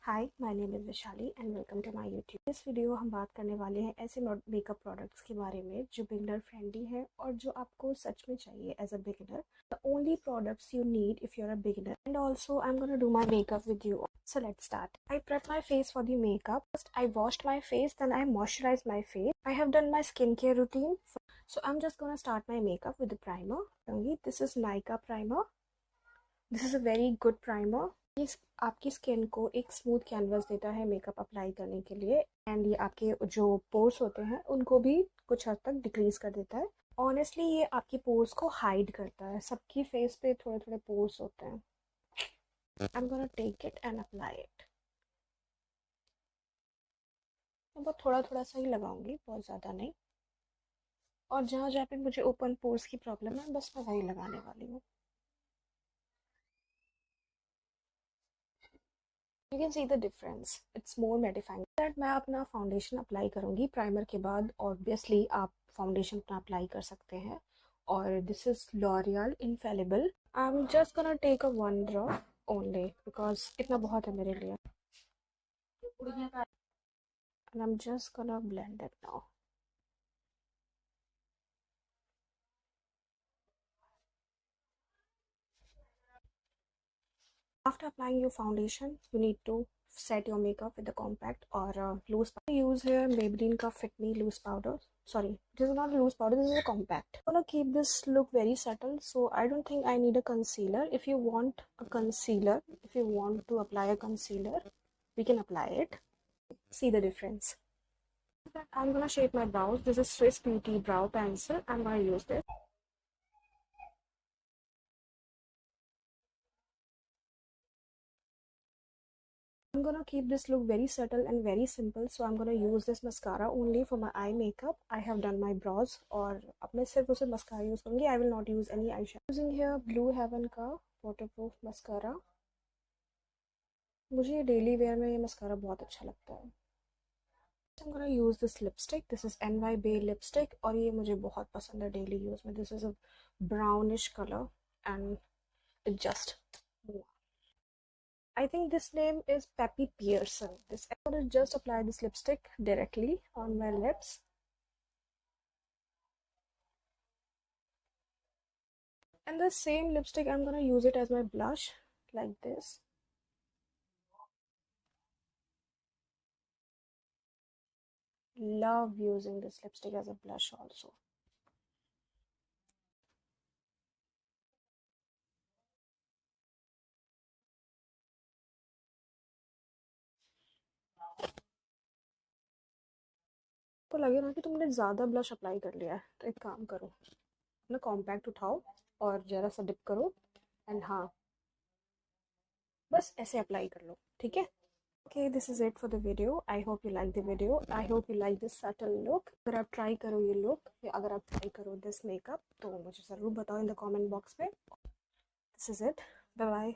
Hi my name is Vaishali and welcome to my YouTube. इस video हम बात करने वाले हैं ऐसे मेकअप प्रोडक्ट्स के बारे में जो बिगनर फ्रेंडली है और जो आपको सच में चाहिए as a beginner. The only products you need if you are a beginner and also I am gonna do my makeup with you. So let's start. I prep my face for the makeup. First I washed my face, then I moisturized my face. I have done my skincare routine. So I'm just gonna start my makeup with the primer. This is Nykaa primer. This is a very good primer. ये आपकी skin को एक smooth canvas देता है makeup apply करने के लिए and ये आपके जो पोर्स होते हैं उनको भी कुछ हद तक डिक्रीज कर देता है। ऑनेस्टली ये आपकी पोर्स को हाइड करता है। सबकी फेस पे थोड़े थोड़े पोर्स होते हैं। I am gonna take it and apply it. मैं बहुत थोड़ा थोड़ा सा ही लगाऊंगी, बहुत ज़्यादा नहीं। और जहाँ जहाँ पे मुझे ओपन पोर्स की प्रॉब्लम है बस मैं वही लगाने वाली हूँ। You can see the difference, it's more modifying. That मैं अपना फाउंडेशन अप्लाई करूँगी प्राइमर के बाद। ऑब्वियसली आप फाउंडेशन अपना अप्लाई कर सकते हैं। और this is L'Oreal Infallible. I am just gonna take a one drop only because इतना बहुत है मेरे लिए। And I am just gonna blend it now. After applying your foundation, you need to set your makeup with a compact or loose powder. I use here Maybelline ka Fit Me loose powder. Sorry, this is not a loose powder, this is a compact. I'm gonna keep this look very subtle, so I don't think I need a concealer. If you want a concealer, if you want to apply a concealer, we can apply it. See the difference. I'm gonna shape my brows. This is Swiss Beauty Brow Pencil. I'm gonna use this. I'm gonna keep this look very subtle and very simple, so I'm gonna use this mascara only for my eye makeup. I have done my brows और अब मैं सिर्फ उसे mascara use करूँगी. I will not use any eyeshadow. Using here Blue Heaven का waterproof mascara. मुझे daily wear में ये mascara बहुत अच्छा लगता है. I'm gonna use this lipstick. This is NY Bay lipstick और ये मुझे बहुत पसंद है daily use में. This is a brownish color and it just I think this name is Peppy Pearson. I'm going to just apply this lipstick directly on my lips. And the same lipstick, I'm going to use it as my blush, like this. Love using this lipstick as a blush also. तो लगे ना कि तुमने ज़्यादा blush apply कर लिया है, तो एक काम करो, अपना कॉम्पैक्ट उठाओ और ज़रा सा डिप करो एंड हाँ, बस ऐसे अप्लाई कर लो, ठीक है? Okay, this is it for the video. I hope you like the video. I hope you like this subtle look. अगर आप ट्राई करो ये look या अगर आप ट्राई करो this makeup तो मुझे ज़रूर बताओ in the comment box में. This is it. Bye bye.